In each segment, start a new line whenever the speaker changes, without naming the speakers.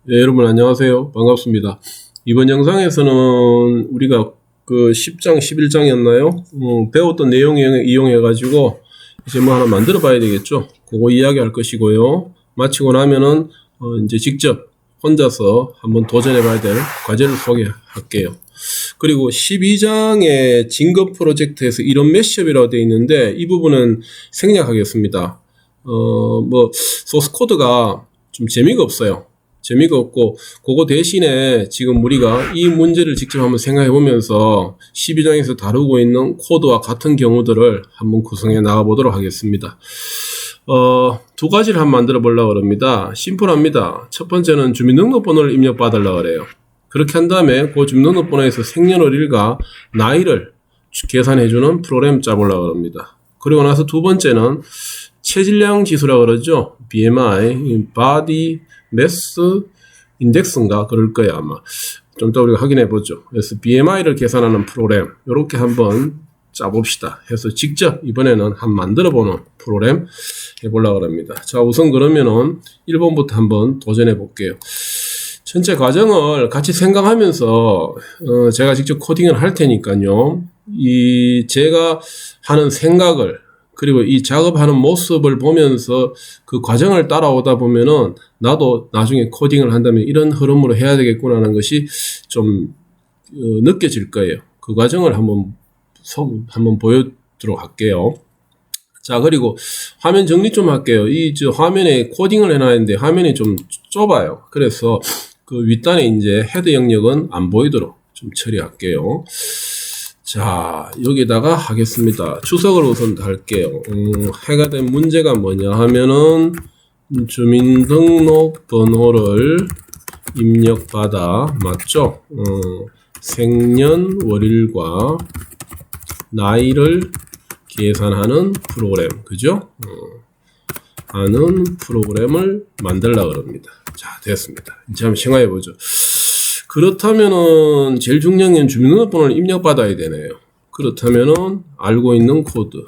예, 여러분 안녕하세요. 반갑습니다. 이번 영상에서는 우리가 그 10장, 11장이었나요? 배웠던 내용 이용해 가지고 이제 뭐 하나 만들어 봐야 되겠죠. 그거 이야기할 것이고요. 마치고 나면은 이제 직접 혼자서 한번 도전해 봐야 될 과제를 소개할게요. 그리고 12장의 진급 프로젝트에서 이런 매시업이라고 되어 있는데 이 부분은 생략하겠습니다. 소스 코드가 좀 재미가 없어요. 재미가 없고 그거 대신에 지금 우리가 이 문제를 직접 한번 생각해 보면서 12장에서 다루고 있는 코드와 같은 경우들을 한번 구성해 나가 보도록 하겠습니다. 두 가지를 한번 만들어 보려고 합니다. 심플합니다. 첫 번째는 주민등록번호를 입력 받으려고 그래요. 그렇게 한 다음에 그 주민등록번호에서 생년월일과 나이를 계산해주는 프로그램 짜보려고 합니다. 그리고 나서 두 번째는 체질량 지수라고 그러죠. BMI, Body Mass Index인가 그럴 거예요 아마. 좀 더 우리가 확인해 보죠. 그래서 BMI를 계산하는 프로그램 이렇게 한번 짜봅시다. 해서 직접 이번에는 한번 만들어 보는 프로그램 해보려고 합니다. 자, 우선 그러면은 1번부터 한번 도전해 볼게요. 전체 과정을 같이 생각하면서 제가 직접 코딩을 할 테니까요. 제가 하는 생각을 그리고 이 작업하는 모습을 보면서 그 과정을 따라오다 보면은 나도 나중에 코딩을 한다면 이런 흐름으로 해야 되겠구나 하는 것이 좀 느껴질 거예요. 그 과정을 한번 보여드리도록 할게요. 자, 그리고 화면 정리 좀 할게요. 화면에 코딩을 해놨는데 화면이 좀 좁아요. 그래서 그 윗단에 이제 헤드 영역은 안 보이도록 좀 처리할게요. 자, 여기다가 하겠습니다. 추석을 우선 할게요. 해가 된 문제가 뭐냐 하면은 주민등록번호를 입력받아 맞죠? 생년월일과 나이를 계산하는 프로그램 그죠? 하는 프로그램을 만들려고 합니다. 자, 됐습니다. 이제 한번 생각해 보죠. 그렇다면은 제일 중요한 건 주민등록번호를 입력받아야 되네요. 그렇다면은 알고 있는 코드,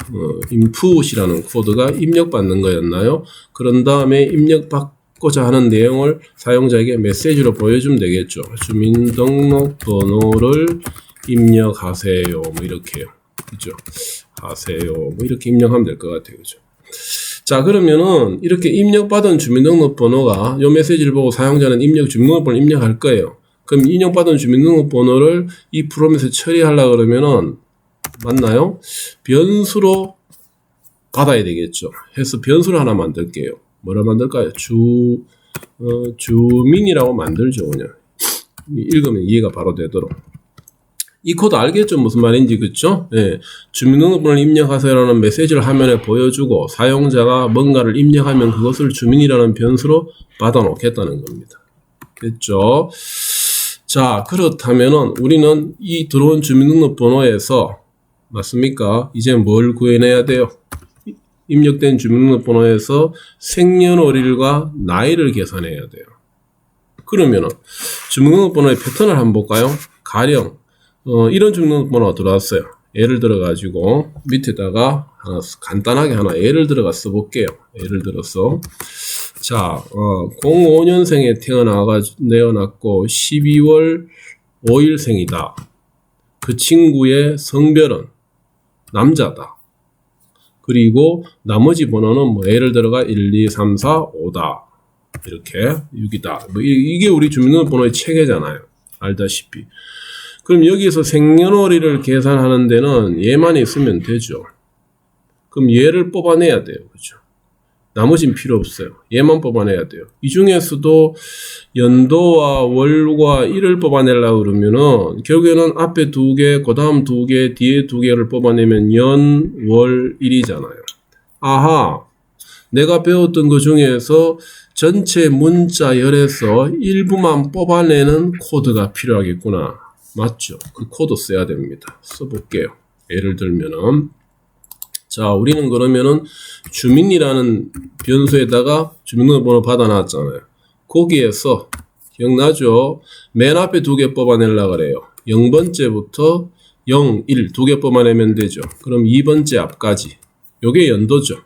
input이라는 코드가 입력받는 거였나요? 그런 다음에 입력받고자 하는 내용을 사용자에게 메시지로 보여주면 되겠죠. 주민등록번호를 입력하세요. 뭐 이렇게요. 그죠? 하세요. 뭐 이렇게 입력하면 될 것 같아요. 그죠? 자, 그러면은 이렇게 입력받은 주민등록번호가 이 메시지를 보고 사용자는 주민등록번호를 입력할 거예요. 그럼 입력받은 주민등록번호를 이 프로그램에서 처리하려고 그러면은 맞나요? 변수로 받아야 되겠죠. 해서 변수를 하나 만들게요. 뭐를 만들까요? 주민이라고 만들죠. 그냥 읽으면 이해가 바로 되도록. 이 코드 알겠죠? 무슨 말인지, 그쵸? 예. 주민등록번호를 입력하세요라는 메시지를 화면에 보여주고 사용자가 뭔가를 입력하면 그것을 주민이라는 변수로 받아 놓겠다는 겁니다. 됐죠? 자, 그렇다면은 우리는 이 들어온 주민등록번호에서 맞습니까? 이제 뭘 구해내야 돼요? 입력된 주민등록번호에서 생년월일과 나이를 계산해야 돼요. 그러면은 주민등록번호의 패턴을 한번 볼까요? 가령 이런 주민등록번호가 들어왔어요. 예를 들어 가지고 밑에다가 간단하게 하나 예를 들어가 써볼게요. 예를 들어서 자, 05년생에 태어났고 12월 5일생이다. 그 친구의 성별은 남자다. 그리고 나머지 번호는 뭐 예를 들어가 1, 2, 3, 4, 5다. 이렇게 6이다. 뭐 이게 우리 주민등록번호의 체계잖아요. 알다시피. 그럼 여기서 생년월일을 계산하는 데는 얘만 있으면 되죠. 그럼 얘를 뽑아내야 돼요. 그렇죠? 나머진 필요 없어요. 얘만 뽑아내야 돼요. 이 중에서도 연도와 월과 일을 뽑아내려고 그러면은 결국에는 앞에 두 개, 그 다음 두 개, 뒤에 두 개를 뽑아내면 연, 월, 일이잖아요. 아하, 내가 배웠던 것 중에서 전체 문자열에서 일부만 뽑아내는 코드가 필요하겠구나. 맞죠? 그 코드 써야 됩니다. 써볼게요. 예를 들면은 자, 우리는 그러면은 주민이라는 변수에다가 주민등록번호 받아놨잖아요. 거기에서 기억나죠? 맨 앞에 두 개 뽑아내려고 그래요. 0번째부터 0, 1 두 개 뽑아내면 되죠. 그럼 2번째 앞까지. 요게 연도죠.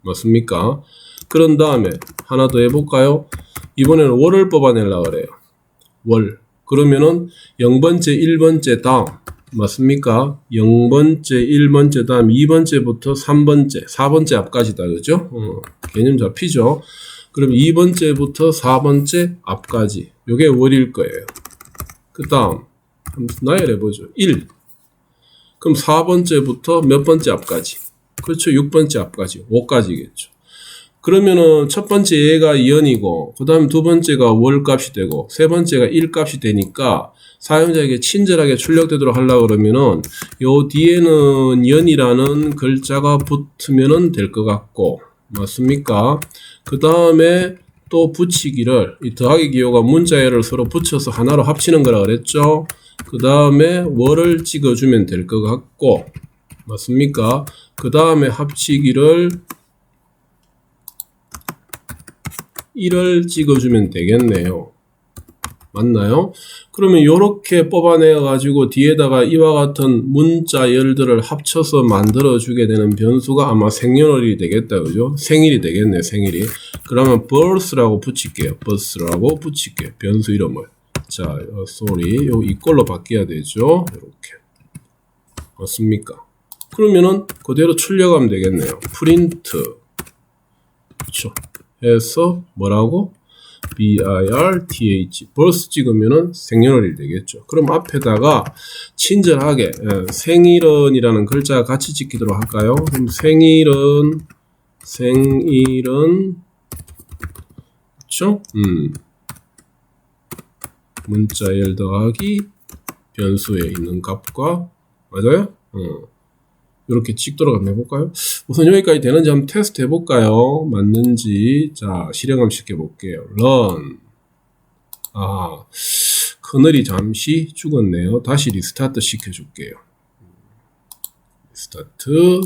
맞습니까? 그런 다음에 하나 더 해볼까요? 이번에는 월을 뽑아내려고 그래요. 월. 그러면은 0번째, 1번째 다음. 맞습니까? 0번째, 1번째 다음 2번째부터 3번째, 4번째 앞까지다. 그죠? 개념 잡히죠? 그럼 2번째부터 4번째 앞까지. 요게 월일 거예요. 그 다음 한번 나열해보죠. 1. 그럼 4번째부터 몇 번째 앞까지? 그렇죠. 6번째 앞까지. 5까지겠죠. 그러면은 첫 번째 얘가 연이고, 그 다음 두 번째가 월 값이 되고, 세 번째가 일 값이 되니까 사용자에게 친절하게 출력되도록 하려고 그러면은 요 뒤에는 연이라는 글자가 붙으면은 될 것 같고, 맞습니까? 그 다음에 또 붙이기를, 이 더하기 기호가 문자열을 서로 붙여서 하나로 합치는 거라 그랬죠? 그 다음에 월을 찍어주면 될 것 같고, 맞습니까? 그 다음에 합치기를 1을 찍어주면 되겠네요. 맞나요? 그러면 이렇게 뽑아내 가지고 뒤에다가 이와 같은 문자열들을 합쳐서 만들어 주게 되는 변수가 아마 생년월일이 되겠다. 그죠? 생일이 되겠네. 생일이. 그러면 birth라고 붙일게요. birth라고 붙일게요. 변수 이름을. 자, sorry. 요 이꼴로 바뀌어야 되죠. 이렇게. 맞습니까? 그러면은 그대로 출력하면 되겠네요. print. 그렇죠. 해서 뭐라고? birth birth 찍으면은 생년월일 되겠죠. 그럼 앞에다가 친절하게 생일은이라는 글자가 같이 찍히도록 할까요? 그럼 생일은 그렇죠? 문자열 더하기 변수에 있는 값과 맞아요? 이렇게 찍도록 한번 해볼까요? 우선 여기까지 되는지 한번 테스트 해볼까요? 맞는지. 자, 실행 한번 시켜볼게요. run. 커널이 잠시 죽었네요. 다시 리스타트 시켜줄게요. 리스타트.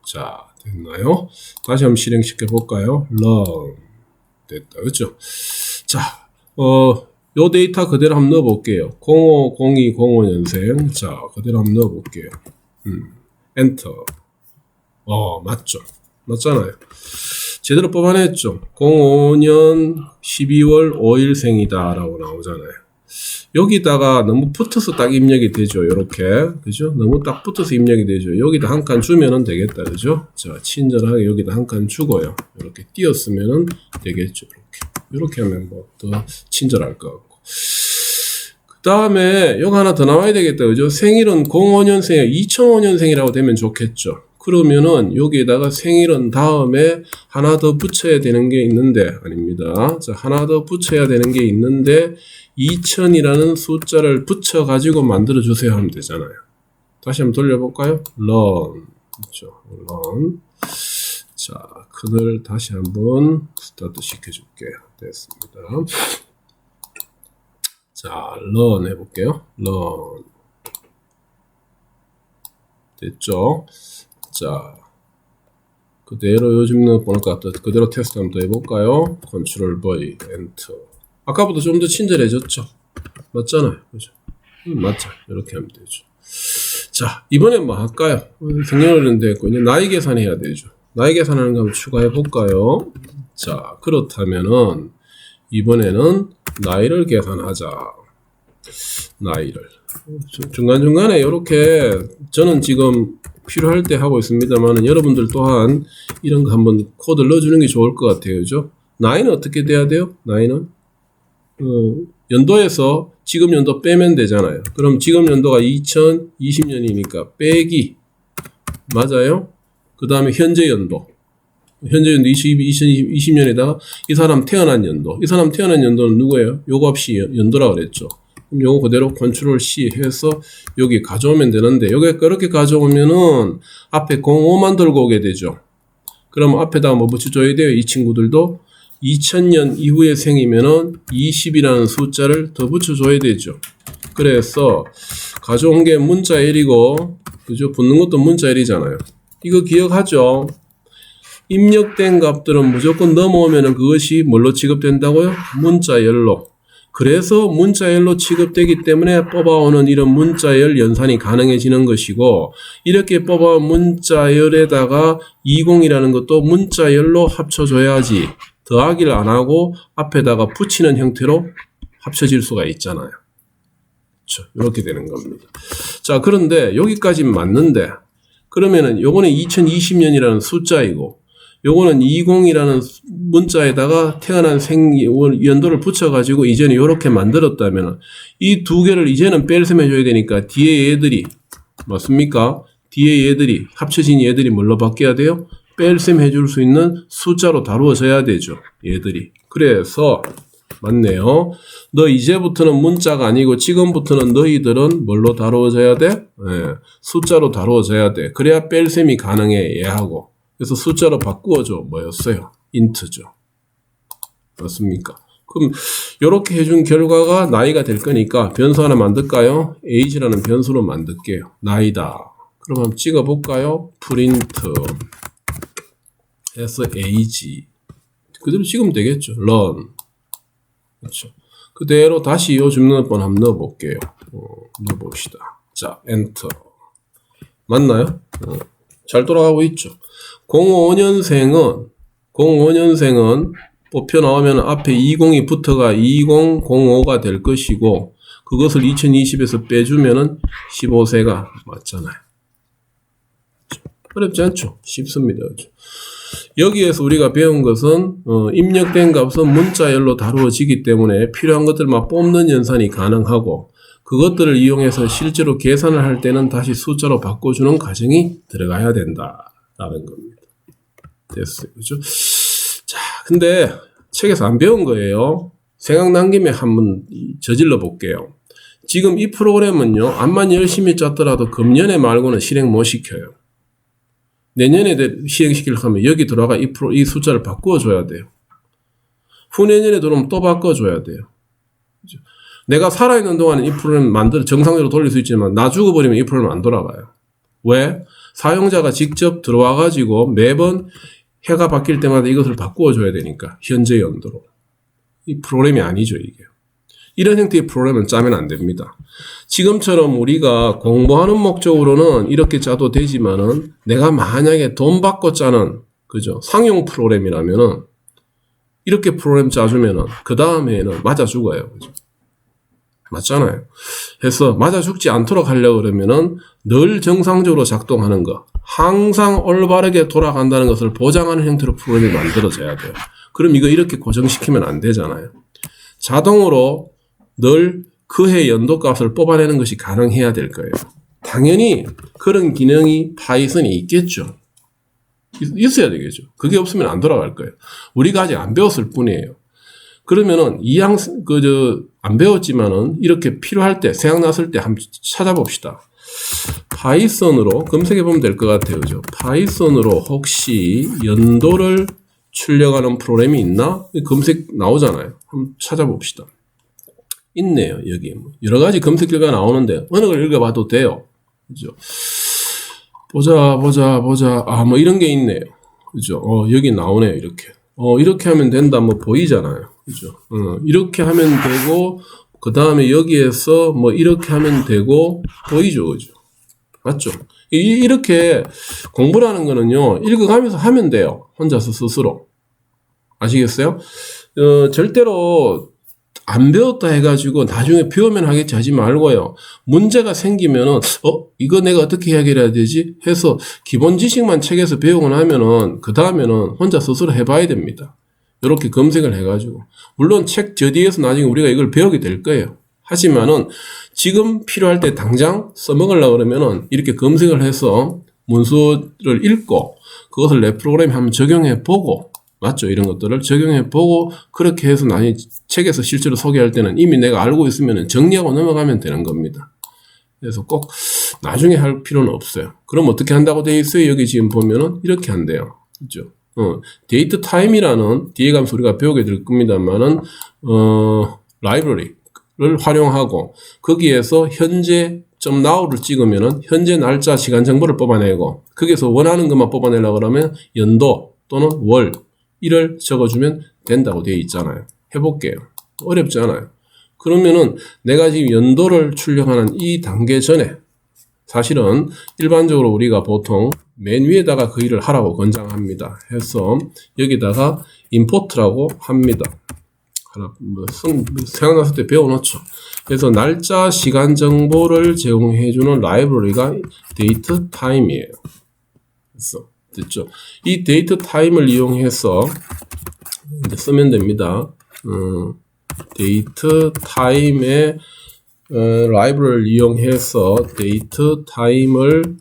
자, 됐나요? 다시 한번 실행 시켜볼까요? run. 됐다. 그렇죠? 자, 요 데이터 그대로 한번 넣어볼게요. 05, 02, 05년생. 자, 그대로 한번 넣어볼게요. 엔터. 맞죠? 맞잖아요. 제대로 뽑아냈죠? 05년 12월 5일생이다. 라고 나오잖아요. 여기다가 너무 붙어서 딱 입력이 되죠. 요렇게. 그죠? 너무 딱 붙어서 입력이 되죠. 여기다 한 칸 주면은 되겠다. 그죠? 자, 친절하게 여기다 한 칸 주고요. 이렇게 띄었으면은 되겠죠. 이렇게 하면 뭐 더 친절할 것 같고. 그 다음에 여기 하나 더 나와야 되겠다. 그죠? 생일은 05년생이야. 2005년생이라고 되면 좋겠죠. 그러면은 여기에다가 생일은 다음에 하나 더 붙여야 되는 게 있는데, 아닙니다. 자, 하나 더 붙여야 되는 게 있는데, 2000이라는 숫자를 붙여가지고 만들어주세요 하면 되잖아요. 다시 한번 돌려볼까요? run. 그렇죠. run. 자, 그걸 다시 한번 스타트 시켜줄게요. 됐습니다. 자, run 해볼게요. run. 됐죠? 자, 그대로 요즘은 보낼 것 같아. 그대로 테스트 한번 더 해볼까요? Ctrl V, Enter. 아까보다 좀 더 친절해졌죠? 맞잖아요. 그죠? 맞죠? 이렇게 하면 되죠. 자, 이번엔 뭐 할까요? 생년월일은 됐고, 이제 나이 계산해야 되죠. 나이 계산하는 거 한번 추가해 볼까요? 자, 그렇다면은 이번에는 나이를 계산하자. 나이를 중간중간에 이렇게 저는 지금 필요할 때 하고 있습니다만 여러분들 또한 이런 거 한번 코드를 넣어주는 게 좋을 것 같아요. 그죠? 나이는 어떻게 돼야 돼요? 나이는 연도에서 지금 연도 빼면 되잖아요. 그럼 지금 연도가 2020년이니까 빼기 맞아요? 그 다음에 현재 연도 2020년에다가 이 사람 태어난 연도, 이 사람 태어난 연도는 누구예요? 요거 없이 연도라 그랬죠. 그럼 요거 그대로 Ctrl C 해서 여기 가져오면 되는데, 여기 그렇게 가져오면은 앞에 05만 들고 오게 되죠. 그럼 앞에다가 뭐 붙여줘야 돼요? 이 친구들도 2000년 이후의 생이면은 20이라는 숫자를 더 붙여줘야 되죠. 그래서 가져온 게 문자 L이고, 그죠? 붙는 것도 문자 L이잖아요. 이거 기억하죠? 입력된 값들은 무조건 넘어오면은 그것이 뭘로 취급된다고요? 문자열로. 그래서 문자열로 취급되기 때문에 뽑아오는 이런 문자열 연산이 가능해지는 것이고, 이렇게 뽑아온 문자열에다가 20이라는 것도 문자열로 합쳐줘야지 더하기를 안 하고 앞에다가 붙이는 형태로 합쳐질 수가 있잖아요. 그렇죠. 이렇게 되는 겁니다. 자, 그런데 여기까지는 맞는데 그러면은 요거는 2020년이라는 숫자이고 요거는 20이라는 문자에다가 태어난 연도를 붙여가지고 이제는 이렇게 만들었다면 이 두 개를 이제는 뺄셈 해줘야 되니까 뒤에 얘들이 맞습니까? 뒤에 얘들이 합쳐진 얘들이 뭘로 바뀌어야 돼요? 뺄셈 해줄 수 있는 숫자로 다루어져야 되죠. 얘들이. 그래서 맞네요. 너 이제부터는 문자가 아니고 지금부터는 너희들은 뭘로 다루어져야 돼? 네, 숫자로 다루어져야 돼. 그래야 뺄셈이 가능해 얘하고. 그래서 숫자로 바꾸어줘. 뭐였어요? 인트죠. 맞습니까? 그럼 이렇게 해준 결과가 나이가 될 거니까 변수 하나 만들까요? age라는 변수로 만들게요. 나이다. 그럼 한번 찍어볼까요? 프린트 해서 age 그대로 찍으면 되겠죠. run 그렇죠. 그대로 다시 요즘 넣을 한번 넣어볼게요. 넣어봅시다. 자, 엔터. 맞나요? 잘 돌아가고 있죠. 05년생은 뽑혀 나오면 앞에 20이 붙어가 2005가 될 것이고 그것을 2020에서 빼주면은 15세가 맞잖아요. 어렵지 않죠? 쉽습니다. 그렇죠? 여기에서 우리가 배운 것은 입력된 값은 문자열로 다루어지기 때문에 필요한 것들만 뽑는 연산이 가능하고 그것들을 이용해서 실제로 계산을 할 때는 다시 숫자로 바꿔주는 과정이 들어가야 된다라는 겁니다. 됐어요. 그죠? 자, 근데 책에서 안 배운 거예요. 생각난 김에 한번 저질러 볼게요. 지금 이 프로그램은요, 암만 열심히 짰더라도 금년에 말고는 실행 못 시켜요. 내년에 시행시키려고 하면 여기 들어가 이 숫자를 바꿔줘야 돼요. 후내년에 들어오면 또 바꿔줘야 돼요. 그죠? 내가 살아있는 동안은 이 프로그램 정상적으로 돌릴 수 있지만 나 죽어버리면 이 프로그램 안 돌아가요. 왜? 사용자가 직접 들어와가지고 매번 해가 바뀔 때마다 이것을 바꾸어줘야 되니까 현재 연도로. 이 프로그램이 아니죠 이게. 이런 형태의 프로그램은 짜면 안 됩니다. 지금처럼 우리가 공부하는 목적으로는 이렇게 짜도 되지만은 내가 만약에 돈 받고 짜는 그죠 상용 프로그램이라면은 이렇게 프로그램 짜주면은 그 다음에는 맞아 죽어요. 그죠? 맞잖아요. 해서 맞아 죽지 않도록 하려고 그러면은 늘 정상적으로 작동하는 거, 항상 올바르게 돌아간다는 것을 보장하는 형태로 프로그램이 만들어져야 돼요. 그럼 이거 이렇게 고정시키면 안 되잖아요. 자동으로 늘 그해 연도값을 뽑아내는 것이 가능해야 될 거예요. 당연히 그런 기능이 파이썬이 있겠죠. 있어야 되겠죠. 그게 없으면 안 돌아갈 거예요. 우리가 아직 안 배웠을 뿐이에요. 그러면은 안 배웠지만은 이렇게 필요할 때 생각났을 때 한번 찾아봅시다. 파이썬으로 검색해 보면 될 것 같아요. 그죠? 파이썬으로 혹시 연도를 출력하는 프로그램이 있나? 검색 나오잖아요. 한번 찾아봅시다. 있네요. 여기 여러 가지 검색 결과가 나오는데 어느 걸 읽어봐도 돼요. 그죠? 보자. 뭐 이런 게 있네요. 그죠? 여기 나오네요. 이렇게 하면 된다. 뭐 보이잖아요. 그죠? 이렇게 하면 되고 그 다음에 여기에서 뭐 이렇게 하면 되고 보이죠, 그죠? 맞죠? 이렇게 공부라는 거는요 읽어가면서 하면 돼요. 혼자서 스스로. 아시겠어요? 절대로 안 배웠다 해가지고 나중에 배우면 하겠지 하지 말고요. 문제가 생기면은 이거 내가 어떻게 해결해야 되지? 해서 기본 지식만 책에서 배우고 나면은 그 다음에는 혼자 스스로 해봐야 됩니다. 이렇게 검색을 해가지고 물론 책 저 뒤에서 나중에 우리가 이걸 배우게 될 거예요. 하지만은 지금 필요할 때 당장 써먹으려고 그러면은 이렇게 검색을 해서 문서를 읽고 그것을 내 프로그램에 한번 적용해 보고 맞죠? 이런 것들을 적용해 보고 그렇게 해서 나중에 책에서 실제로 소개할 때는 이미 내가 알고 있으면 정리하고 넘어가면 되는 겁니다. 그래서 꼭 나중에 할 필요는 없어요. 그럼 어떻게 한다고 되어 있어요? 여기 지금 보면은 이렇게 한대요. 그죠? 데이트 타임이라는 뒤에 가면서 우리가 배우게 될 겁니다만은 라이브러리를 활용하고 거기에서 현재 .now를 찍으면은 현재 날짜 시간 정보를 뽑아내고 거기에서 원하는 것만 뽑아내려고 그러면 연도 또는 월 일을 적어주면 된다고 되어 있잖아요. 해볼게요. 어렵지 않아요. 그러면은 내가 지금 연도를 출력하는 이 단계 전에 사실은 일반적으로 우리가 보통 맨 위에다가 그 일을 하라고 권장합니다. 해서 여기다가 import라고 합니다. 하나 생각났을 때 배워놓죠. 그래서 날짜, 시간 정보를 제공해주는 라이브러리가 데이트 타임이에요. 그래서 됐죠. 이 데이트 타임을 이용해서 이제 쓰면 됩니다. 데이트 타임의 라이브러리를 이용해서 데이트 타임을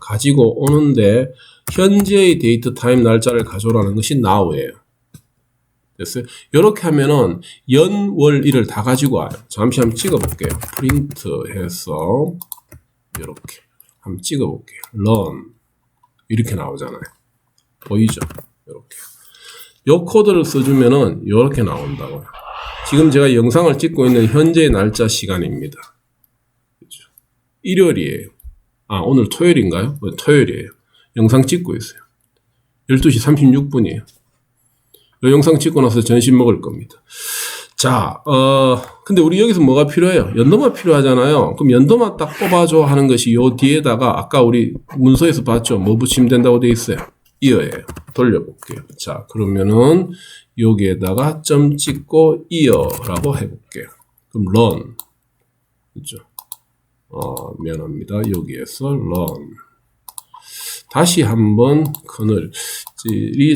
가지고 오는데 현재의 데이트 타임 날짜를 가져오라는 것이 now예요. 됐어요? 이렇게 하면은 연, 월, 일을 다 가지고 와요. 잠시 한번 찍어볼게요. 프린트 해서 이렇게 한번 찍어볼게요. run 이렇게 나오잖아요. 보이죠? 이렇게. 요 코드를 써주면은 이렇게 나온다고요. 지금 제가 영상을 찍고 있는 현재 날짜 시간입니다. 그렇죠? 일요일이에요. 아, 오늘 토요일인가요? 토요일이에요. 영상 찍고 있어요. 12시 36분이에요. 이 영상 찍고 나서 점심 먹을 겁니다. 자, 근데 우리 여기서 뭐가 필요해요? 연도마 필요하잖아요. 그럼 연도마 딱 뽑아줘 하는 것이 요 뒤에다가 아까 우리 문서에서 봤죠? 뭐 붙이면 된다고 되어 있어요? year예요. 돌려볼게요. 자, 그러면은 여기에다가 점 찍고 year라고 해볼게요. 그럼 run. 그죠? 미안합니다. 여기에서 run. 다시 한번 커널이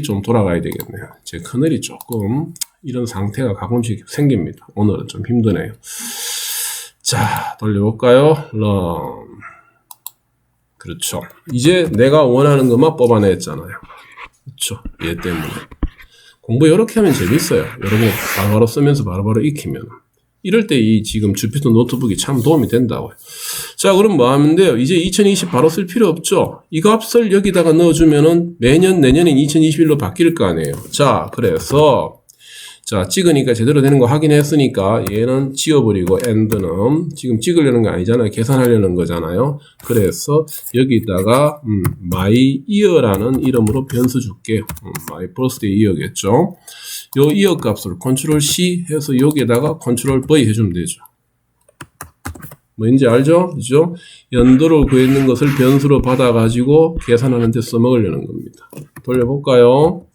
좀 돌아가야 되겠네요. 제 커널이 조금 이런 상태가 가끔씩 생깁니다. 오늘은 좀 힘드네요. 자, 돌려볼까요? run. 그렇죠. 이제 내가 원하는 것만 뽑아냈잖아요. 그렇죠. 얘 때문에. 공부 이렇게 하면 재밌어요. 여러분 바로바로 쓰면서 바로바로 익히면. 이럴 때 이 지금 주피터 노트북이 참 도움이 된다고요. 자, 그럼 뭐 하면 돼요? 이제 2020 바로 쓸 필요 없죠? 이 값을 여기다가 넣어주면은 매년 내년엔 2021로 바뀔 거 아니에요. 자, 그래서 자, 찍으니까 제대로 되는 거 확인했으니까 얘는 지워버리고 end는 지금 찍으려는 거 아니잖아요. 계산하려는 거잖아요. 그래서 여기다가 my year라는 이름으로 변수 줄게요. my birthday year겠죠. 요 year 값을 컨트롤 C 해서 여기에다가 컨트롤 V 해주면 되죠. 뭔지 알죠? 그죠? 연도를 구했는 것을 변수로 받아가지고 계산하는 데 써먹으려는 겁니다. 돌려볼까요?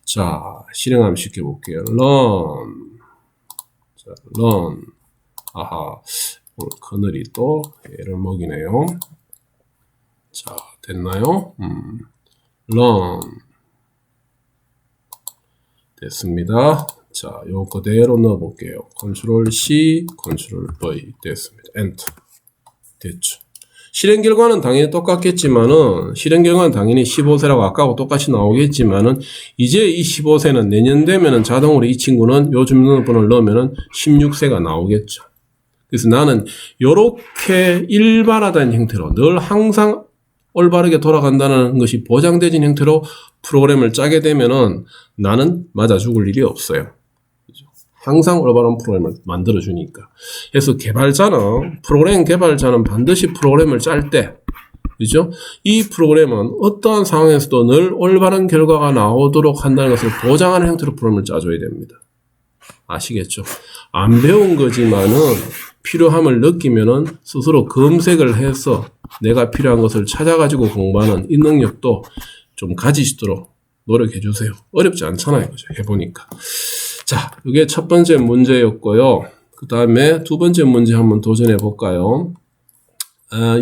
자, 실행하면 쉽게 볼게요. run. 자, run. 아하. 오늘 커널이 또 얘를 먹이네요. 자, 됐나요? run. 됐습니다. 자, 요 그대로 넣어볼게요. 컨트롤 C, 컨트롤 V. 됐습니다. 엔터. 됐죠. 실행 결과는 당연히 똑같겠지만은, 실행 결과는 당연히 15세라고 아까하고 똑같이 나오겠지만은, 이제 이 15세는 내년 되면은 자동으로 이 친구는 요 주민등록번호를 넣으면은 16세가 나오겠죠. 그래서 나는 요렇게 일반화된 형태로 늘 항상 올바르게 돌아간다는 것이 보장되진 형태로 프로그램을 짜게 되면은 나는 맞아 죽을 일이 없어요. 항상 올바른 프로그램을 만들어주니까. 그래서 프로그램 개발자는 반드시 프로그램을 짤 때, 그죠? 이 프로그램은 어떠한 상황에서도 늘 올바른 결과가 나오도록 한다는 것을 보장하는 형태로 프로그램을 짜줘야 됩니다. 아시겠죠? 안 배운 거지만은 필요함을 느끼면은 스스로 검색을 해서 내가 필요한 것을 찾아가지고 공부하는 이 능력도 좀 가지시도록 노력해 주세요. 어렵지 않잖아요. 그죠? 해보니까. 자, 이게 첫 번째 문제였고요. 그 다음에 두 번째 문제 한번 도전해 볼까요?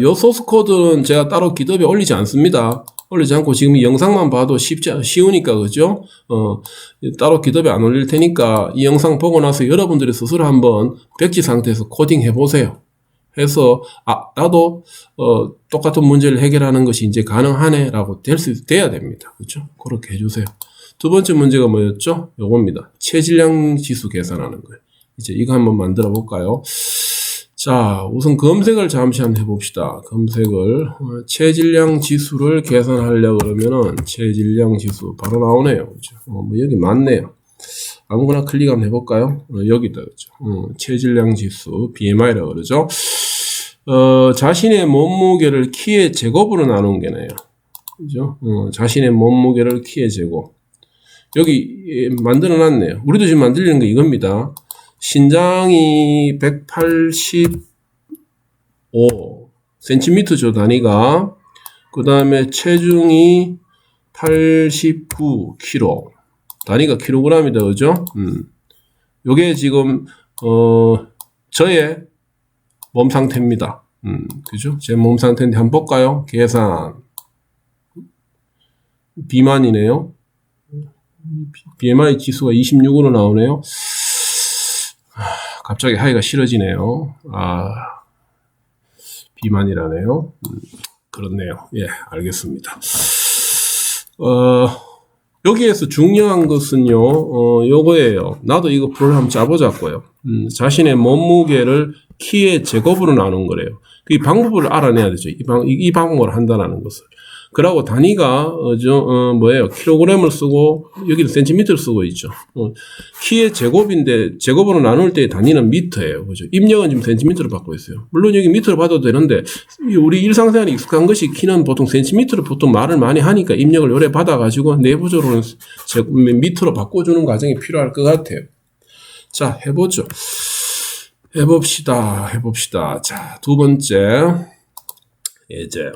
요 소스 코드는 제가 따로 기덥에 올리지 않습니다. 올리지 않고 지금 이 영상만 봐도 쉬우니까, 그죠? 따로 기덥에 안 올릴 테니까 이 영상 보고 나서 여러분들이 스스로 한번 백지 상태에서 코딩 해보세요. 해서, 나도, 똑같은 문제를 해결하는 것이 이제 가능하네, 라고 돼야 됩니다. 그죠? 그렇게 해주세요. 두 번째 문제가 뭐였죠? 요겁니다. 체질량 지수 계산하는 거예요. 이제 이거 한번 만들어 볼까요? 자, 우선 검색을 잠시 한번 해봅시다. 검색을, 체질량 지수를 계산하려고 그러면은, 체질량 지수 바로 나오네요. 그죠? 뭐 여기 맞네요. 아무거나 클릭 한번 해볼까요? 여기다, 그죠? 체질량 지수, BMI라고 그러죠? 자신의 몸무게를 키의 제곱으로 나눈 게네요. 그죠? 자신의 몸무게를 키의 제곱. 여기 만들어 놨네요. 우리도 지금 만들리는 게 이겁니다. 신장이 185cm 단위가, 그 다음에 체중이 89kg. 단위가 킬로그램이다, 그죠? 요게 지금, 저의 몸 상태입니다. 그죠? 제 몸 상태인데 한번 볼까요? 계산. 비만이네요. BMI 지수가 26으로 나오네요. 갑자기 하기가 싫어지네요. 비만이라네요. 그렇네요. 예, 알겠습니다. 여기에서 중요한 것은요, 요거예요. 나도 이거 프로를 한번 짜보자고요. 자신의 몸무게를 키의 제곱으로 나눈 거래요. 이 방법을 알아내야 되죠. 이 방법을 한다는 것을. 그러고 단위가, 뭐예요? 킬로그램을 쓰고, 여기는 센티미터를 쓰고 있죠. 키의 제곱인데, 제곱으로 나눌 때 단위는 미터예요. 그죠? 입력은 지금 센티미터로 받고 있어요. 물론 여기 미터로 받아도 되는데, 우리 일상생활에 익숙한 것이 키는 보통 센티미터로 보통 말을 많이 하니까 입력을 요래 받아가지고 내부적으로는 미터로 바꿔주는 과정이 필요할 것 같아요. 자, 해보죠. 해봅시다. 자, 두 번째. 이제,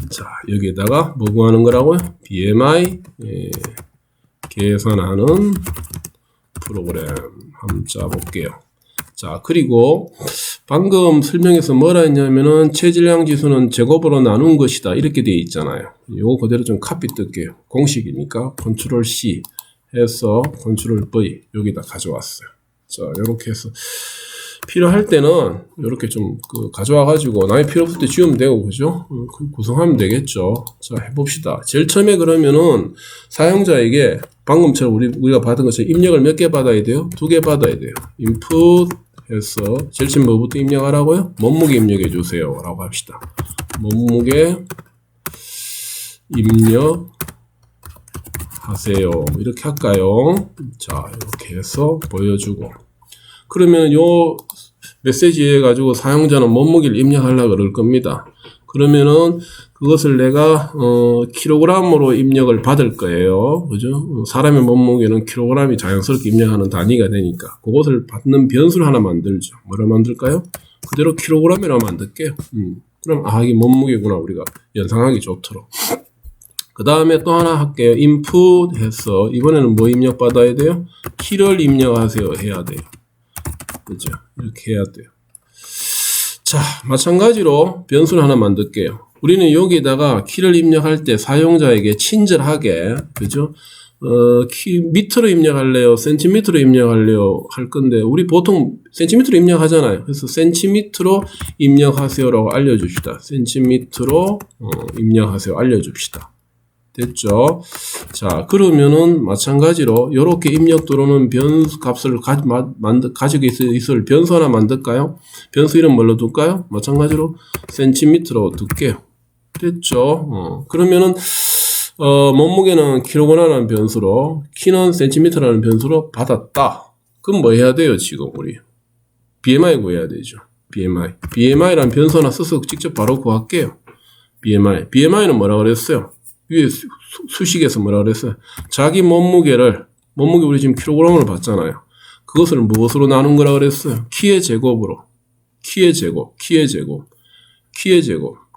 자, 여기에다가 뭐 구하는 거라고요? BMI, 계산하는 프로그램 한번 짜볼게요. 자, 그리고 방금 설명에서 뭐라 했냐면은 체질량 지수는 제곱으로 나눈 것이다. 이렇게 되어 있잖아요. 요거 그대로 좀 카피 뜰게요. 공식이니까 컨트롤 C 해서 컨트롤 V 여기다 가져왔어요. 자, 요렇게 해서 필요할 때는 이렇게 좀 가져와 가지고 남이 필요 없을 때 지우면 되고, 그죠? 구성하면 되겠죠. 자, 해봅시다. 제일 처음에 그러면은 사용자에게 방금처럼 우리가 받은 것처럼 입력을 몇 개 받아야 돼요? 2개 받아야 돼요. 인풋 해서 제일 처음 뭐부터 입력하라고요? 몸무게 입력해 주세요 라고 합시다. 몸무게 입력하세요. 이렇게 할까요? 자, 이렇게 해서 보여주고, 그러면 요 메시지에 가지고 사용자는 몸무게를 입력하려고 그럴 겁니다. 그러면은 그것을 내가 킬로그램으로 입력을 받을 거예요. 그죠? 사람의 몸무게는 킬로그램이 자연스럽게 입력하는 단위가 되니까 그것을 받는 변수를 하나 만들죠. 뭐를 만들까요? 그대로 킬로그램이라고 만들게요. 그럼 이게 몸무게구나. 우리가 연상하기 좋도록. 그 다음에 또 하나 할게요. 인풋 해서 이번에는 뭐 입력 받아야 돼요? 키를 입력하세요 해야 돼요. 그죠? 이렇게 해야 돼요. 자, 마찬가지로 변수를 하나 만들게요. 우리는 여기에다가 키를 입력할 때 사용자에게 친절하게, 그죠? 미터로 입력할래요? 센티미터로 입력할래요? 할 건데, 우리 보통 센티미터로 입력하잖아요. 그래서 센티미터로 입력하세요라고 알려줍시다. 센티미터로 입력하세요. 알려줍시다. 됐죠? 자, 그러면은 마찬가지로 이렇게 입력 들어오는 변수 값을 가지고 있을 변수 하나 만들까요? 변수 이름 뭘로 둘까요? 마찬가지로 센티미터로 둘게요. 됐죠? 그러면은 몸무게는 킬로그램이라는 변수로, 키는 센티미터라는 변수로 받았다. 그럼 뭐 해야 돼요, 지금 우리? BMI 구해야 되죠. BMI라는 변수 하나 써서 직접 바로 구할게요. BMI는 뭐라 그랬어요? 위에 수식에서 뭐라 그랬어요? 자기 몸무게 우리 지금 킬로그램으로 봤잖아요. 그것을 무엇으로 나눈 거라 그랬어요? 키의 제곱으로. 키의 제곱.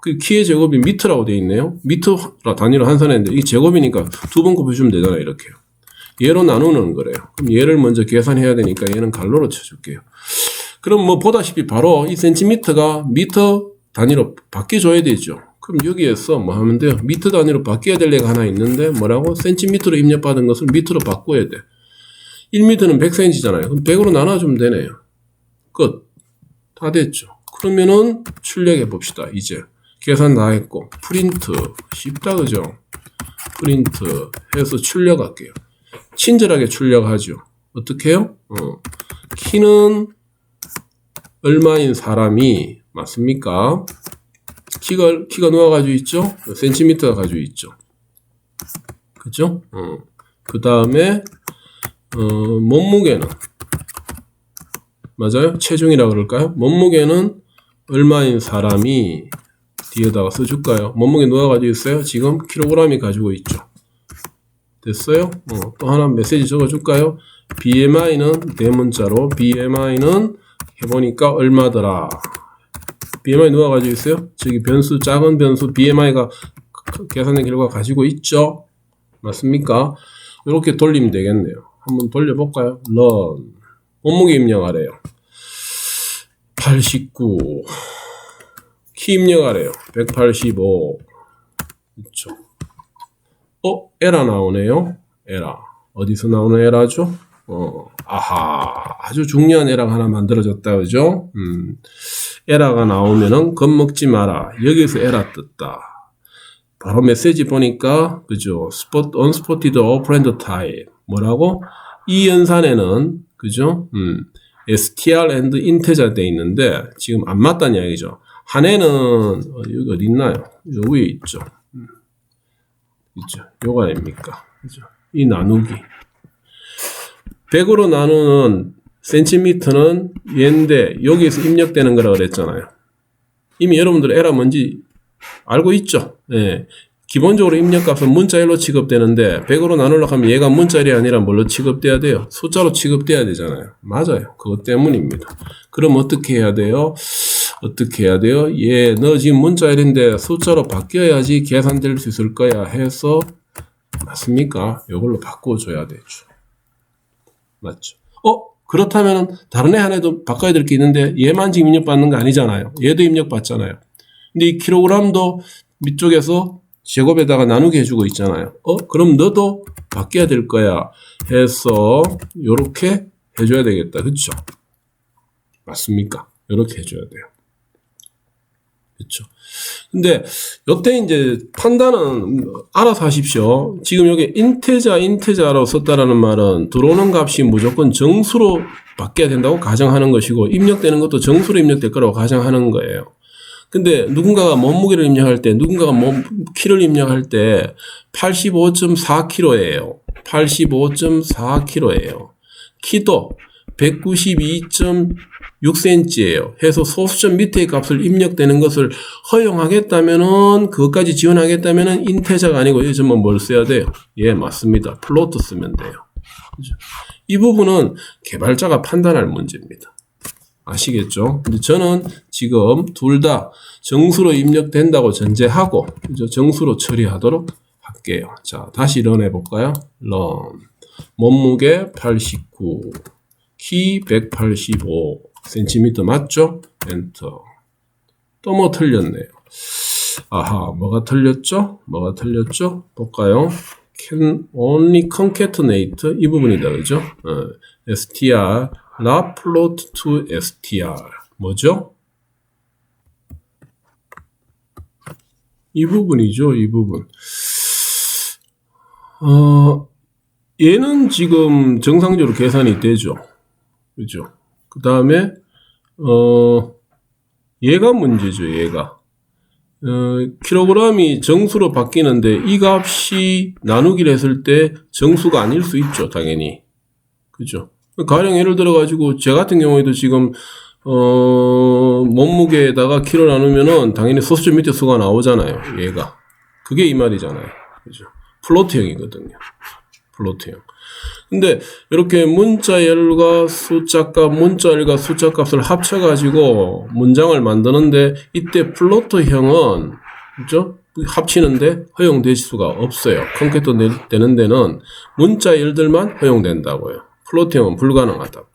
그 키의 제곱이 미터라고 되어 있네요. 미터 단위로 환산했는데 이 제곱이니까 두 번 곱해주면 되잖아요. 이렇게요. 얘로 나누는 거래요. 그럼 얘를 먼저 계산해야 되니까 얘는 갈로로 쳐줄게요. 그럼 뭐 보다시피 바로 이 센티미터가 미터 단위로 바뀌어줘야 되죠. 그럼 여기에서 뭐 하면 돼요? 미터 단위로 바뀌어야 될 애가 하나 있는데 뭐라고? 센티미터로 입력받은 것을 미터로 바꿔야 돼. 1미터는 100cm잖아요. 그럼 100으로 나눠주면 되네요. 끝. 다 됐죠. 그러면은 출력해 봅시다. 이제 계산 다 했고 프린트 쉽다, 그죠? 프린트 해서 출력할게요. 친절하게 출력하죠. 어떻게 해요? 키는 얼마인 사람이 맞습니까? 키가 누가 가지고 있죠? 센티미터가 가지고 있죠. 그죠? 그 다음에 몸무게는 맞아요? 체중이라 그럴까요? 몸무게는 얼마인 사람이 뒤에다가 써줄까요? 몸무게 누가 가지고 있어요? 지금 킬로그램이 가지고 있죠. 됐어요? 또 하나 메시지 적어줄까요? BMI는 대문자로 BMI는 해보니까 얼마더라. BMI 누가 가지고 있어요? 저기 변수, 작은 변수 BMI가 계산된 결과 가지고 있죠? 맞습니까? 이렇게 돌리면 되겠네요. 한번 돌려볼까요? run. 몸무게 입력하래요. 89. 키 입력하래요. 185. 그렇죠. 에라 나오네요. 에라. 어디서 나오는 에라죠? 아하. 아주 중요한 에라가 하나 만들어졌다. 그죠? 에라가 나오면은 겁먹지 마라. 여기서 에라 떴다. 바로 메시지 보니까, 그죠? unspotted operand type. 뭐라고? 이 연산에는, 그죠? str and integer 돼 있는데, 지금 안 맞다는 이야기죠. 한 해는, 여기 어디 있나요? 요 위에 있죠. 있죠. 요가 아닙니까? 그죠? 이 나누기. 100으로 나누는 센티미터는 얘인데, 여기에서 입력되는 거라고 그랬잖아요. 이미 여러분들 에라 뭔지 알고 있죠? 예. 기본적으로 입력값은 문자1로 취급되는데 100으로 나누려고 하면 얘가 문자1이 아니라 뭘로 취급돼야 돼요? 숫자로 취급돼야 되잖아요. 맞아요. 그것 때문입니다. 그럼 어떻게 해야 돼요? 어떻게 해야 돼요? 너 지금 문자1인데 숫자로 바뀌어야지 계산될 수 있을 거야 해서 맞습니까? 이걸로 바꿔줘야 되죠. 맞죠? 그렇다면 다른 애 하나도 바꿔야 될 게 있는데 얘만 지금 입력받는 거 아니잖아요. 얘도 입력받잖아요. 근데 이 킬로그램도 밑쪽에서 제곱에다가 나누게 해주고 있잖아요. 그럼 너도 바뀌어야 될 거야 해서 요렇게 해줘야 되겠다. 그쵸? 맞습니까? 요렇게 해줘야 돼요. 그쵸? 근데 요때 이제 판단은 알아서 하십시오. 지금 여기 인테자로 썼다라는 말은 들어오는 값이 무조건 정수로 바뀌어야 된다고 가정하는 것이고 입력되는 것도 정수로 입력될 거라고 가정하는 거예요. 근데 누군가가 몸무게를 입력할 때, 누군가가 키를 입력할 때 85.4kg예요. 85.4kg예요. 키도 192.6cm예요. 해서 소수점 밑에 값을 입력되는 것을 허용하겠다면은, 그것까지 지원하겠다면은 인테저가 아니고 요즘은 뭘 써야 돼요? 예, 맞습니다. 플로트 쓰면 돼요. 그죠? 이 부분은 개발자가 판단할 문제입니다. 아시겠죠? 근데 저는 지금 둘 다 정수로 입력된다고 전제하고 정수로 처리하도록 할게요. 자, 다시 런 해볼까요? 런. 몸무게 89, 키 185cm 맞죠? 엔터. 또 뭐 틀렸네요. 아하, 뭐가 틀렸죠? 뭐가 틀렸죠? 볼까요? can only concatenate 이 부분이다, 그죠? str not float to str 뭐죠? 이 부분이죠, 이 부분. 얘는 지금 정상적으로 계산이 되죠, 그죠? 그 다음에 얘가 문제죠, 얘가. 킬로그램이 정수로 바뀌는데 이 값이 나누기를 했을 때 정수가 아닐 수 있죠, 당연히. 그죠? 가령 예를 들어 가지고 제 같은 경우에도 지금 몸무게에다가 키로 나누면은 당연히 소수점 밑에 수가 나오잖아요, 얘가. 그게 이 말이잖아요. 그죠? 플로트형이거든요. 플로트형. 근데 이렇게 문자열과 숫자값, 문자열과 숫자값을 합쳐가지고 문장을 만드는데 이때 플로트형은 그죠? 합치는데 허용될 수가 없어요. 컴퓨터 되는 데는 문자열들만 허용된다고요. 플로트형은 불가능하다고.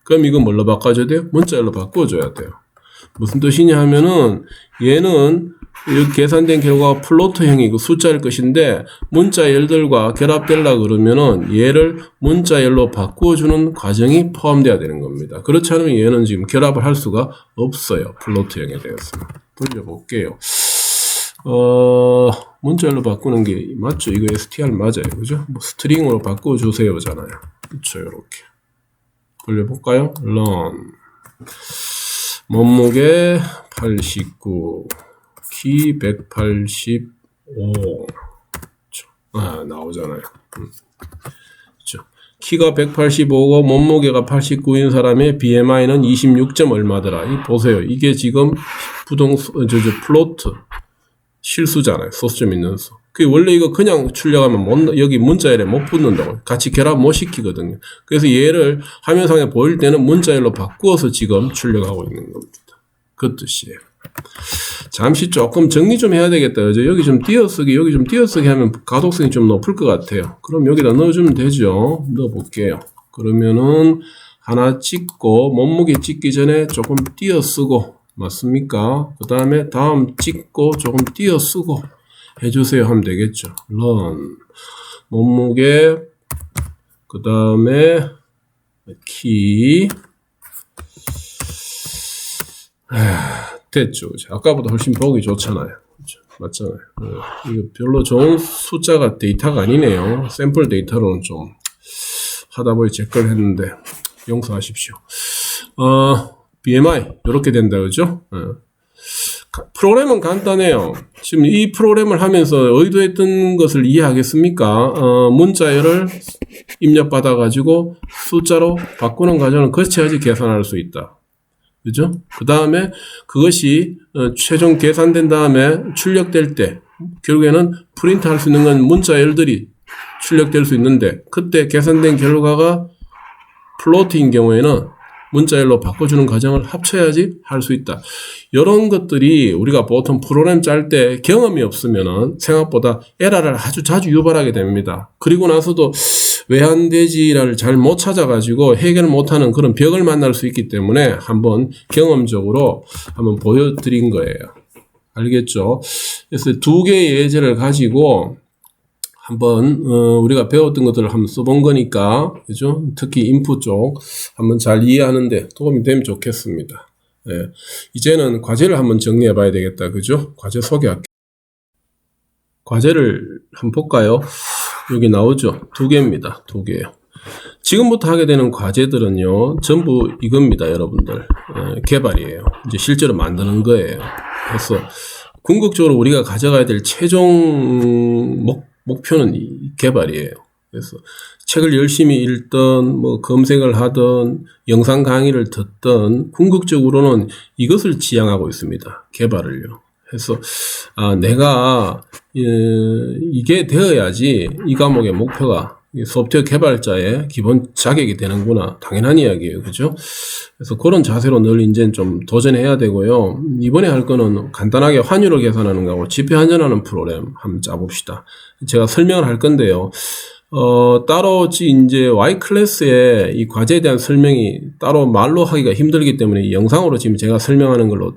그럼 이거 뭘로 바꿔줘야 돼요? 문자열로 바꿔줘야 돼요. 무슨 뜻이냐 하면은 얘는 이렇게 계산된 결과가 플로트형이고 숫자일 것인데 문자열들과 결합되려고 그러면은 얘를 문자열로 바꿔주는 과정이 포함되어야 되는 겁니다. 그렇지 않으면 얘는 지금 결합을 할 수가 없어요. 플로트형에 대해서는. 돌려볼게요. 문자열로 바꾸는 게 맞죠? 이거 str 맞아요. 그죠? 뭐 스트링으로 바꿔주세요잖아요. 그쵸, 요렇게. 돌려볼까요? run. 몸무게 89, 키 185. 나오잖아요. 그렇죠. 키가 185고 몸무게가 89인 사람의 BMI는 26점 얼마더라. 이 보세요. 이게 지금 플로트 실수잖아요. 소수점 있는 수. 원래 이거 그냥 출력하면 여기 문자열에 못 붙는다고. 같이 결합 못 시키거든요. 그래서 얘를 화면상에 보일 때는 문자열로 바꾸어서 지금 출력하고 있는 겁니다. 그 뜻이에요. 잠시 조금 정리 좀 해야 되겠다. 그죠? 여기 좀 띄어쓰기, 여기 좀 띄어쓰기 하면 가독성이 좀 높을 것 같아요. 그럼 여기다 넣어주면 되죠. 넣어볼게요. 그러면은 하나 찍고, 몸무게 찍기 전에 조금 띄어쓰고, 맞습니까? 그 다음에 다음 찍고 조금 띄어쓰고 해주세요 하면 되겠죠. run. 몸무게, 그 다음에 키. 됐죠. 아까보다 훨씬 보기 좋잖아요. 그렇죠? 맞잖아요. 이거 별로 좋은 숫자가 데이터가 아니네요. 샘플 데이터로는 좀 하다 보니 제 걸 했는데 용서하십시오. BMI 이렇게 된다 그죠? 프로그램은 간단해요. 지금 이 프로그램을 하면서 의도했던 것을 이해하겠습니까? 문자열을 입력받아 가지고 숫자로 바꾸는 과정을 거쳐야지 계산할 수 있다. 그죠? 그 다음에 그것이 최종 계산된 다음에 출력될 때 결국에는 프린트 할 수 있는 건 문자열들이 출력될 수 있는데 그때 계산된 결과가 플로트인 경우에는 문자열로 바꿔주는 과정을 합쳐야지 할 수 있다. 이런 것들이 우리가 보통 프로그램 짤 때 경험이 없으면은 생각보다 에러를 아주 자주 유발하게 됩니다. 그리고 나서도 왜 안 되지를 잘 못 찾아가지고 해결을 못하는 그런 벽을 만날 수 있기 때문에 한번 경험적으로 한번 보여드린 거예요. 알겠죠? 그래서 두 개의 예제를 가지고 한번 우리가 배웠던 것들을 한번 써본 거니까 그죠? 특히 인풋 쪽 한번 잘 이해하는데 도움이 되면 좋겠습니다. 예. 이제는 과제를 한번 정리해 봐야 되겠다. 그죠? 과제 소개할게요. 과제를 한번 볼까요? 여기 나오죠? 두 개입니다. 두 개요. 지금부터 하게 되는 과제들은요, 전부 이겁니다, 여러분들. 개발이에요. 이제 실제로 만드는 거예요. 그래서 궁극적으로 우리가 가져가야 될 최종 목표는 이 개발이에요. 그래서 책을 열심히 읽든, 뭐 검색을 하든, 영상 강의를 듣든, 궁극적으로는 이것을 지향하고 있습니다. 개발을요. 그래서 내가 이게 되어야지 이 과목의 목표가 소프트웨어 개발자의 기본 자격이 되는구나. 당연한 이야기예요. 그죠? 그래서 그런 자세로 늘 이제 좀 도전해야 되고요. 이번에 할 거는 간단하게 환율을 계산하는 거고 지표 환전하는 프로그램 한번 짜봅시다. 제가 설명을 할 건데요. 따로 이제 Y 클래스의 이 과제에 대한 설명이 따로 말로 하기가 힘들기 때문에 이 영상으로 지금 제가 설명하는 걸로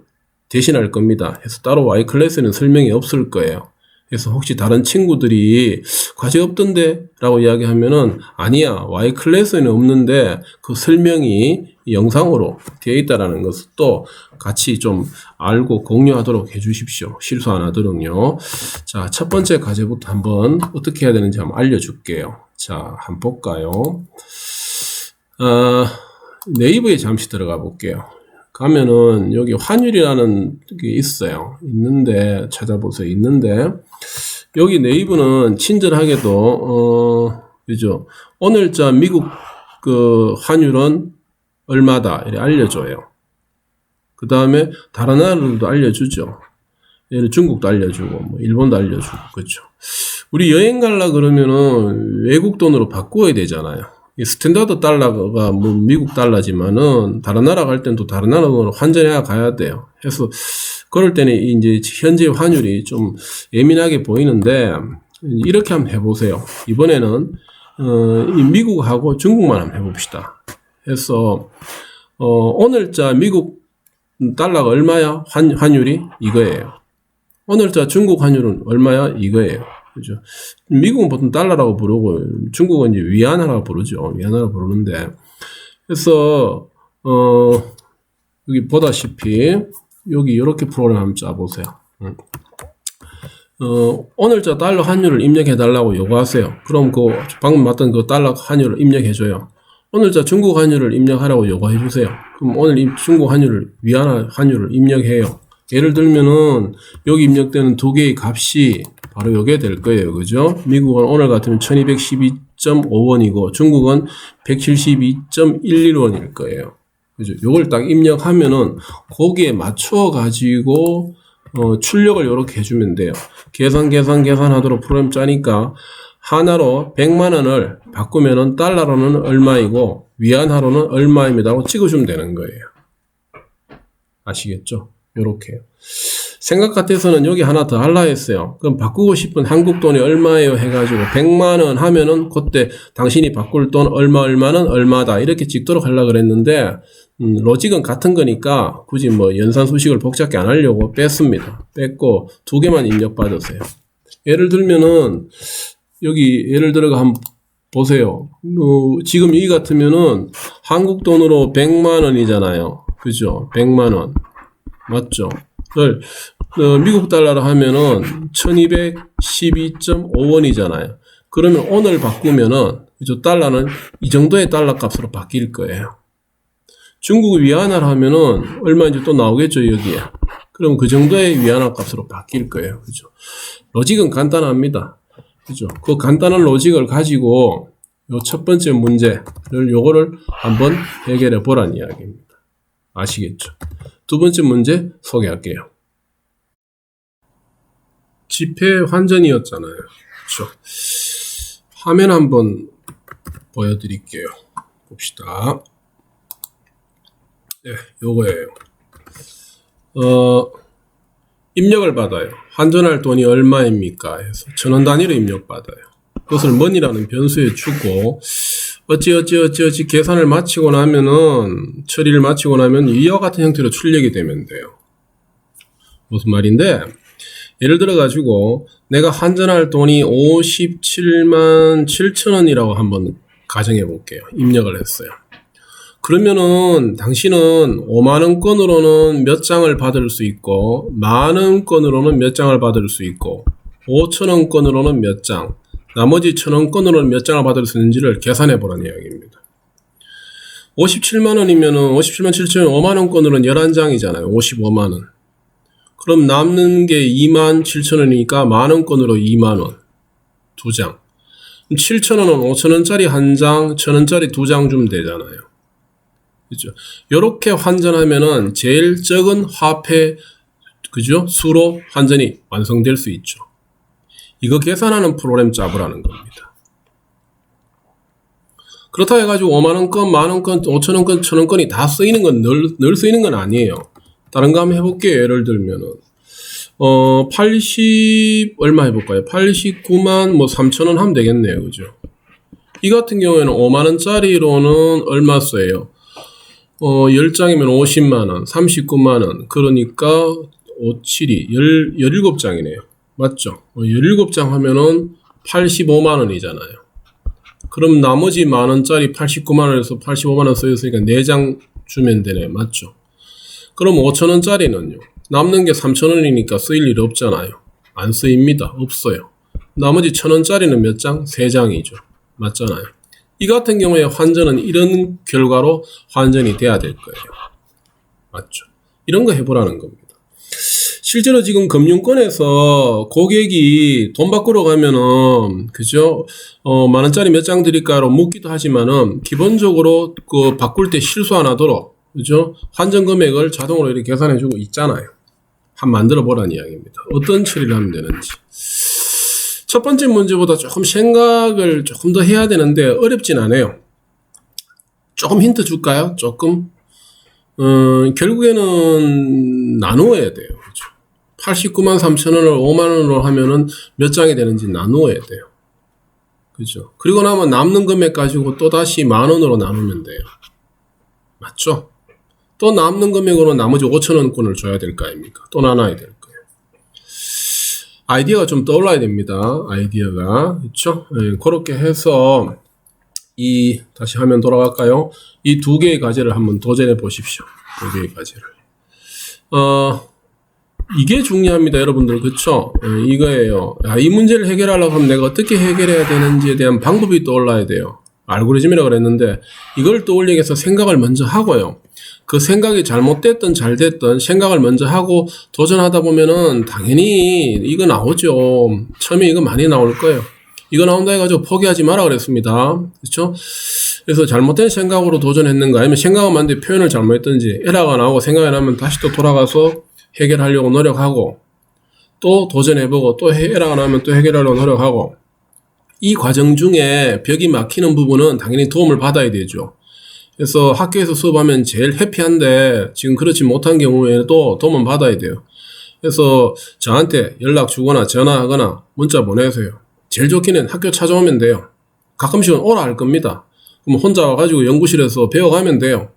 대신할 겁니다. 그래서 따로 Y 클래스는 설명이 없을 거예요. 그래서 혹시 다른 친구들이 과제 없던데 라고 이야기하면은 아니야, Y 클래스는 없는데 그 설명이 영상으로 되어 있다라는 것을 또 같이 좀 알고 공유하도록 해 주십시오. 실수 안 하도록요. 자, 첫 번째 과제부터 한번 어떻게 해야 되는지 한번 알려줄게요. 자, 한번 볼까요? 네이버에 잠시 들어가 볼게요. 가면은 여기 환율이라는 게 있어요. 있는데 찾아보세요. 있는데 여기 네이버는 친절하게도 그죠? 오늘자 미국 그 환율은 얼마다 이렇게 알려줘요. 그 다음에 다른 나라들도 알려주죠. 예를 중국도 알려주고 뭐 일본도 알려주고 그렇죠. 우리 여행 갈라 그러면은 외국 돈으로 바꿔야 되잖아요. 스탠다드 달러가 뭐 미국 달러지만은 다른 나라 갈 땐 또 다른 나라 돈으로 환전해야 가야 돼요. 그래서 그럴 때는 이제 현재 환율이 좀 예민하게 보이는데 이렇게 한번 해보세요. 이번에는 이 미국하고 중국만 한번 해봅시다. 그래서 오늘자 미국 달러가 얼마야? 환율이 이거예요. 오늘자 중국 환율은 얼마야? 이거예요. 그죠? 미국은 보통 달러라고 부르고 중국은 이제 위안화라고 부르죠. 위안화라고 부르는데 그래서 여기 보다시피 여기 이렇게 프로그램 한번 짜보세요. 오늘자 달러 환율을 입력해 달라고 요구하세요. 그럼 그 방금 봤던 그 달러 환율을 입력해 줘요. 오늘자 중국 환율을 입력하라고 요구해 주세요. 그럼 오늘 중국 환율을 위안화 환율을 입력해요. 예를 들면은 여기 입력되는 두 개의 값이 바로 요게 될 거예요. 그죠? 미국은 오늘 같으면 1212.5원이고 중국은 172.11원일 거예요. 그죠? 요걸 딱 입력하면은 거기에 맞춰 가지고 출력을 요렇게 해주면 돼요. 계산하도록 프로그램 짜니까 하나로 100만 원을 바꾸면은 달러로는 얼마이고 위안화로는 얼마입니다 하고 찍어주면 되는 거예요. 아시겠죠? 요렇게. 생각 같아서는 여기 하나 더 할라 했어요. 그럼 바꾸고 싶은 한국 돈이 얼마예요 해가지고 100만 원 하면은 그때 당신이 바꿀 돈 얼마는 얼마다 이렇게 찍도록 하려고 그랬는데 로직은 같은 거니까 굳이 뭐 연산 수식을 복잡하게 안 하려고 뺐습니다. 뺐고 두 개만 입력받으세요. 예를 들면은 여기 예를 들어가 한번 보세요. 지금 이 같으면은 한국 돈으로 100만 원이잖아요. 그죠? 100만 원. 맞죠? 미국 달러로 하면은 1212.5원이잖아요. 그러면 오늘 바꾸면은 달러는 이 정도의 달러 값으로 바뀔 거예요. 중국 위안화를 하면은 얼마인지 또 나오겠죠, 여기에. 그럼 그 정도의 위안화 값으로 바뀔 거예요. 그죠? 로직은 간단합니다. 그죠? 그 간단한 로직을 가지고 요 첫 번째 문제를 요거를 한번 해결해 보란 이야기입니다. 아시겠죠? 두 번째 문제 소개할게요. 지폐 환전이었잖아요. 그렇죠? 화면 한번 보여드릴게요. 봅시다. 네, 요거예요. 입력을 받아요. 환전할 돈이 얼마입니까? 해서 1000원 단위로 입력받아요. 그것을 money라는 변수에 주고 어찌 계산을 마치고 나면은 처리를 마치고 나면 이와 같은 형태로 출력이 되면 돼요. 무슨 말인데 예를 들어 가지고 내가 환전할 돈이 57만 7천원이라고 한번 가정해 볼게요. 입력을 했어요. 그러면은 당신은 5만원권으로는 몇 장을 받을 수 있고 만원권으로는 몇 장을 받을 수 있고 5천원권으로는 몇 장, 나머지 1000원권으로는 몇 장을 받을 수 있는지를 계산해 보라는 이야기입니다. 57만원이면은 57만 7천원 5만원권으로는 11장이잖아요. 55만원. 그럼 남는 게 2만 7천원이니까 만원권으로 2만원. 2장. 7천원은 5천원짜리 한 장, 1000원짜리 2장 주면 되잖아요. 그죠? 요렇게 환전하면은 제일 적은 화폐, 그죠? 수로 환전이 완성될 수 있죠. 이거 계산하는 프로그램 짜보라는 겁니다. 그렇다 해가지고 5만원권, 만원권, 5천원권, 1000원권이 다 쓰이는 건 늘 쓰이는 건 아니에요. 다른 거 한번 해볼게요. 예를 들면은 80 얼마 해볼까요? 89만 뭐 3천원 하면 되겠네요. 그죠? 이 같은 경우에는 5만원짜리로는 얼마 써요? 10장이면 50만원, 39만원. 그러니까 5, 7이 17장이네요. 맞죠? 17장 하면은 85만원이잖아요. 그럼 나머지 만원짜리 89만원에서 85만원 써있으니까 4장 주면 되네. 맞죠? 그럼 5천원짜리는요? 남는 게 3천원이니까 쓰일 일이 없잖아요. 안 쓰입니다. 없어요. 나머지 1000원짜리는 몇 장? 3장이죠. 맞잖아요. 이 같은 경우에 환전은 이런 결과로 환전이 돼야 될 거예요. 맞죠? 이런 거 해보라는 겁니다. 실제로 지금 금융권에서 고객이 돈 바꾸러 가면은, 그죠? 만원짜리 몇 장 드릴까로 묻기도 하지만은, 기본적으로 그 바꿀 때 실수 안 하도록, 그죠? 환전 금액을 자동으로 이렇게 계산해주고 있잖아요. 한번 만들어 보라는 이야기입니다. 어떤 처리를 하면 되는지. 첫 번째 문제보다 조금 생각을 조금 더 해야 되는데 어렵진 않아요. 조금 힌트 줄까요? 조금? 결국에는 나누어야 돼요. 그렇죠? 89만 3천원을 5만원으로 하면은 몇 장이 되는지 나누어야 돼요. 그죠? 그리고 나면 남는 금액 가지고 또다시 만원으로 나누면 돼요. 맞죠? 또 남는 금액으로 나머지 5천원권을 줘야 될 거 아닙니까? 또 나눠야 될 거예요. 아이디어가 좀 떠올라야 됩니다. 아이디어가. 그렇죠? 네, 그렇게 해서 다시 화면 돌아갈까요? 이 두 개의 과제를 한번 도전해 보십시오. 두 개의 과제를. 이게 중요합니다, 여러분들. 그쵸? 이거예요. 이 문제를 해결하려고 하면 내가 어떻게 해결해야 되는지에 대한 방법이 떠올라야 돼요. 알고리즘이라고 그랬는데, 이걸 떠올리기 위해서 생각을 먼저 하고요. 그 생각이 잘못됐든 잘 됐든 생각을 먼저 하고 도전하다 보면은 당연히 이거 나오죠. 처음에 이거 많이 나올 거예요. 이거 나온다 해가지고 포기하지 마라 그랬습니다. 그렇죠? 그래서 잘못된 생각으로 도전했는가 아니면 생각을 만드는데 표현을 잘못했든지 에러가 나오고 생각이 나면 다시 또 돌아가서 해결하려고 노력하고 또 도전해보고 또 에러가 나면 또 해결하려고 노력하고 이 과정 중에 벽이 막히는 부분은 당연히 도움을 받아야 되죠. 그래서 학교에서 수업하면 제일 해피한데 지금 그렇지 못한 경우에도 도움을 받아야 돼요. 그래서 저한테 연락 주거나 전화하거나 문자 보내세요. 제일 좋기는 학교 찾아오면 돼요. 가끔씩은 오라 할 겁니다. 그럼 혼자 와가지고 연구실에서 배워가면 돼요.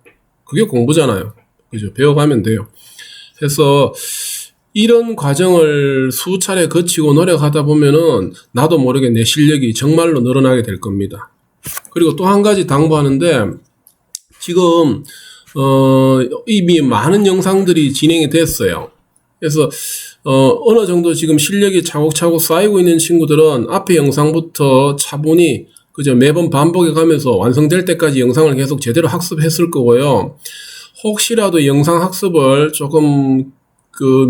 그게 공부잖아요. 그죠? 배워가면 돼요. 그래서 이런 과정을 수차례 거치고 노력하다 보면은 나도 모르게 내 실력이 정말로 늘어나게 될 겁니다. 그리고 또 한 가지 당부하는데, 지금 이미 많은 영상들이 진행이 됐어요. 그래서 어느 정도 지금 실력이 차곡차곡 쌓이고 있는 친구들은 앞에 영상부터 차분히 그죠, 매번 반복해 가면서 완성될 때까지 영상을 계속 제대로 학습했을 거고요. 혹시라도 영상 학습을 조금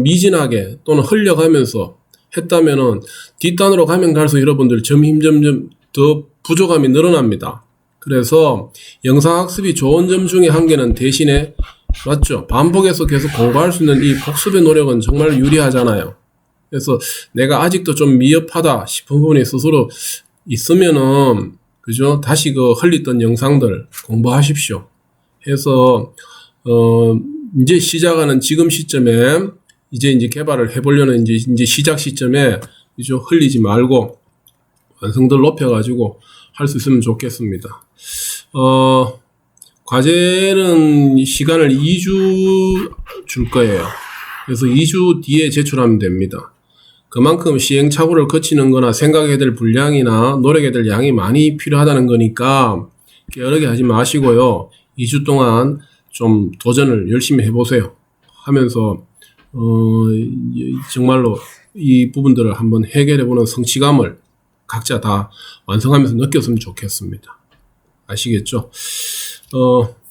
미진하게 또는 흘려가면서 했다면은 뒷단으로 가면 갈수록 여러분들 점점 더 부족함이 늘어납니다. 그래서 영상 학습이 좋은 점 중에 한 개는 대신에 맞죠? 반복해서 계속 공부할 수 있는 이 복습의 노력은 정말 유리하잖아요. 그래서 내가 아직도 좀 미흡하다 싶은 부분이 스스로 있으면은 그죠? 다시 흘렸던 영상들 공부하십시오. 해서 이제 시작하는 지금 시점에 이제 개발을 해보려는 이제 시작 시점에 그죠? 흘리지 말고 완성도를 높여가지고 할 수 있으면 좋겠습니다. 과제는 시간을 2주 줄 거예요. 그래서 2주 뒤에 제출하면 됩니다. 그만큼 시행착오를 거치는 거나 생각해야 될 분량이나 노력해야 될 양이 많이 필요하다는 거니까 게으르게 하지 마시고요. 2주 동안 좀 도전을 열심히 해보세요. 하면서 정말로 이 부분들을 한번 해결해보는 성취감을 각자 다 완성하면서 느꼈으면 좋겠습니다. 아시겠죠?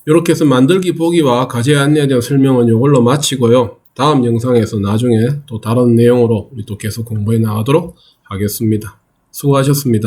이렇게 해서 만들기 보기와 과제 안내에 대한 설명은 이걸로 마치고요. 다음 영상에서 나중에 또 다른 내용으로 우리 또 계속 공부해 나가도록 하겠습니다. 수고하셨습니다.